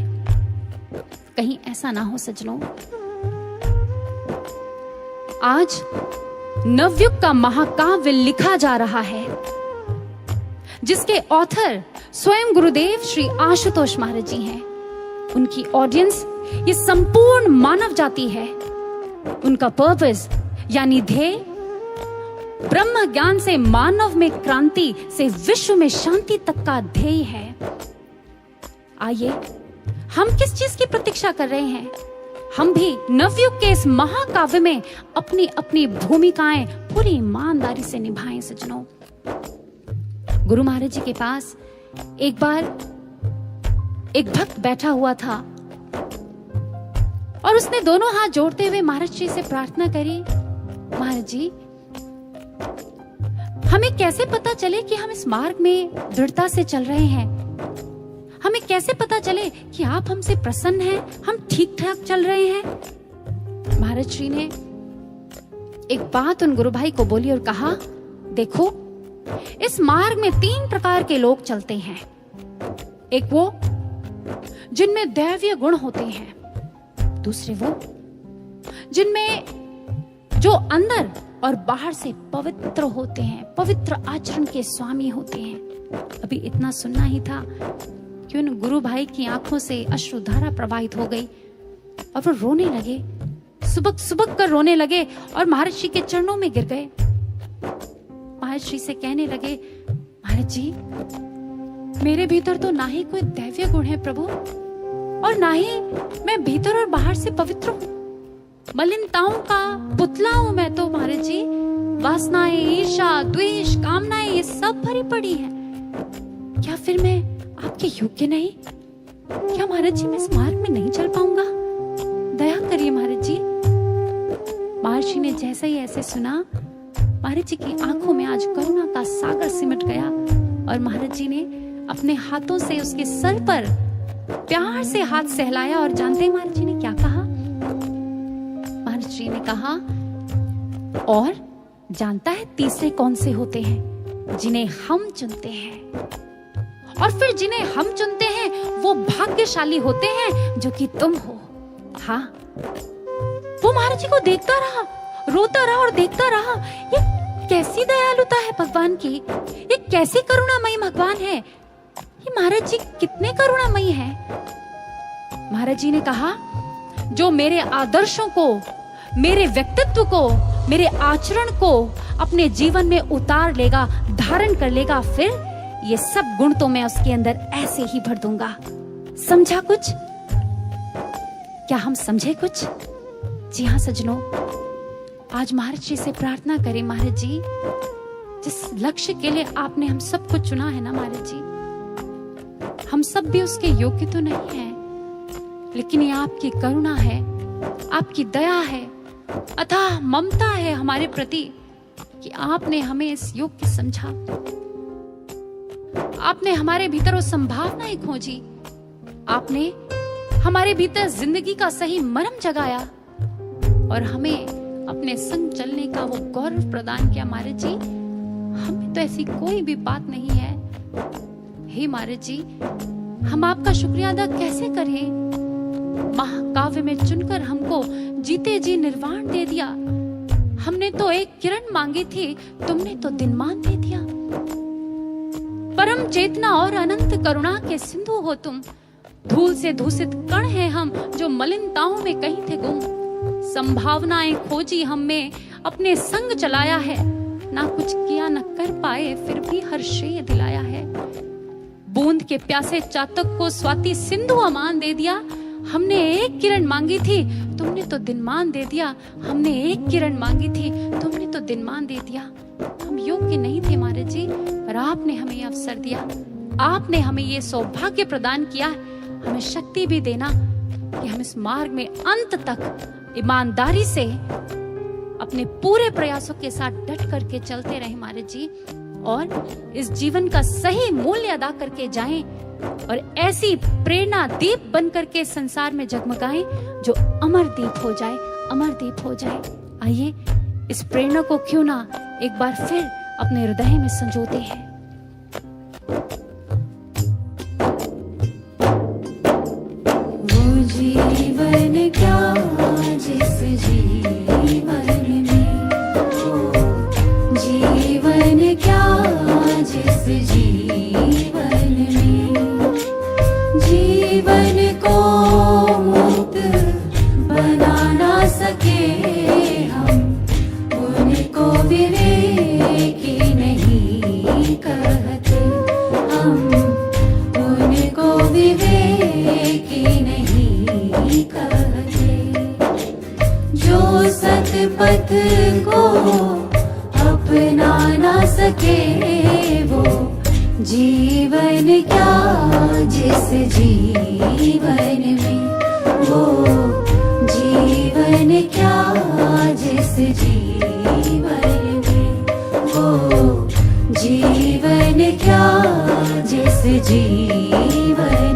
कहीं ऐसा ना हो सज्जनों, आज नवयुग का महाकाव्य लिखा जा रहा है, जिसके ऑथर स्वयं गुरुदेव श्री आशुतोष महाराज जी हैं। उनकी ऑडियंस ये संपूर्ण मानव जाति है। उनका पर्पस यानी ध्येय ब्रह्म ज्ञान से मानव में क्रांति, से विश्व में शांति तक का ध्येय है। आइए, हम किस चीज की प्रतीक्षा कर रहे हैं? हम भी नवयुग के इस महाकाव्य में अपनी अपनी भूमिकाएं पूरी ईमानदारी से निभाएं सज्जनों। गुरु महाराज जी के पास एक बार एक भक्त बैठा हुआ था और उसने दोनों हाथ जोड़ते हुए महाराज जी से प्रार्थना करी, महाराज जी हमें कैसे पता चले कि हम इस मार्ग में दृढ़ता से चल रहे हैं? हमें कैसे पता चले कि आप हमसे प्रसन्न हैं, हम ठीक ठाक चल रहे हैं? महाराज श्री ने एक बात उन गुरु भाई को बोली और कहा, देखो इस मार्ग में 3 प्रकार के लोग चलते हैं। एक वो जिनमें दैवीय गुण होते हैं, दूसरे वो जिनमें जो अंदर और बाहर से पवित्र होते हैं, पवित्र आचरण के स्वामी होते हैं। अभी इतना सुनना ही था कि उन गुरु भाई की आंखों से अश्रुधारा प्रवाहित हो गई और वो रोने लगे, सुबक सुबक कर रोने लगे और महाराज जी के चरणों में गिर गए। महाराज जी से कहने लगे, महाराज जी मेरे भीतर तो ना ही कोई दैवीय गुण है प्रभु, और ना ही मैं भीतर और बाहर से पवित्र हूँ। मलिनताओं का पुतला हूं मैं तो महाराज जी। वासनाएं, ईर्ष्या, द्वेष, कामनाएं ये सब भरी पड़ी है। क्या फिर मैं आपके योग्य नहीं? क्या महाराज जी मैं इस मार्ग में नहीं चल पाऊंगा? दया करिए महाराज जी। महाराज जी ने जैसे ही ऐसे सुना, महाराज जी की आंखों में आज करुणा का सागर सिमट गया और महाराज जी ने अपने हाथों से उसके सर पर प्यार से हाथ सहलाया। और जानते हैं महाराज जी ने क्या कहा? महाराज जी ने कहा, और जानता है तीसरे कौन से होते हैं? जिन्हें हम चुनते हैं। और फिर जिन्हें हम चुनते हैं वो भाग्यशाली होते हैं जो कि तुम हो। हाँ, वो महाराज जी को देखता रहा, रोता रहा और देखता रहा। ये कैसी दयालुता है भगवान की, ये कैसी करुणामयी भगवान है, ये महाराज जी कितने करुणामयी है। महाराज जी ने कहा, जो मेरे आदर्शों को, मेरे व्यक्तित्व को, मेरे आचरण को अपने जीवन में उतार लेगा, धारण कर लेगा, फिर ये सब गुण तो मैं उसके अंदर ऐसे ही भर दूंगा। समझा कुछ? क्या हम समझे कुछ? जी हाँ सज्जनों, आज महाराज जी से प्रार्थना करें, महाराज जी जिस लक्ष्य के लिए आपने हम सबको चुना है ना महाराज जी, हम सब भी उसके योग्य तो नहीं है, लेकिन ये आपकी करुणा है, आपकी दया है, अथाह ममता है हमारे प्रति कि आपने हमें इस योग्य समझा। आपने हमारे भीतर वो संभावनाएं खोजी, आपने हमारे भीतर जिंदगी का सही मर्म जगाया और हमें अपने संग चलने का वो गौरव प्रदान किया। महाराज जी, हमें तो ऐसी कोई भी बात नहीं है। हे महाराज जी, हम आपका शुक्रिया अदा कैसे करें? महाकाव्य में चुनकर हमको जीते जी निर्वाण दे दिया। हमने तो एक किरण मांगी थी, तुमने तो दिनमान दे दिया। परम चेतना और अनंत करुणा के सिंधु हो तुम। धूल से दूषित कण हैं हम, जो मलिनताओं में कहीं थे गुम। संभावनाएं खोजी हम में, अपने संग चलाया है। ना कुछ किया न कर पाए, फिर भी हर श्रेय दिलाया है। बूंद के प्यासे चातक को स्वाति सिंधु अमान दे दिया। हमने एक किरण मांगी थी, तुमने तो दिनमान दे दिया। हमने एक किरण मांगी थी, तुमने तो दिनमान दे दिया। हम योग्य नहीं थे महाराज जी, पर आपने हमें ये अवसर दिया, आपने हमें ये सौभाग्य प्रदान किया। हमें शक्ति भी देना कि हम इस मार्ग में अंत तक ईमानदारी से अपने पूरे प्रयासों के साथ डट करके चलते रहे महाराज जी, और इस जीवन का सही मूल्य अदा करके जाएं और ऐसी प्रेरणा दीप बन करके संसार में जगमगाएं जो अमर दीप हो जाए, अमर दीप हो जाए। आइए इस प्रेरणा को क्यों ना एक बार फिर अपने हृदय में संजोते हैं। वो जीवन क्या जिस जीवन में, जीवन क्या जिस जीवन में, जीवन को मुक्त बना ना सके हम, उनको विवेकी नहीं कहते हम, उनको विवेकी नहीं कहते। जो सतपथ को अपना ना सके, वो जीवन क्या जिस जीवन में, वो जीवन क्या जिस जीवन में, वो जीवन क्या जिस जीवन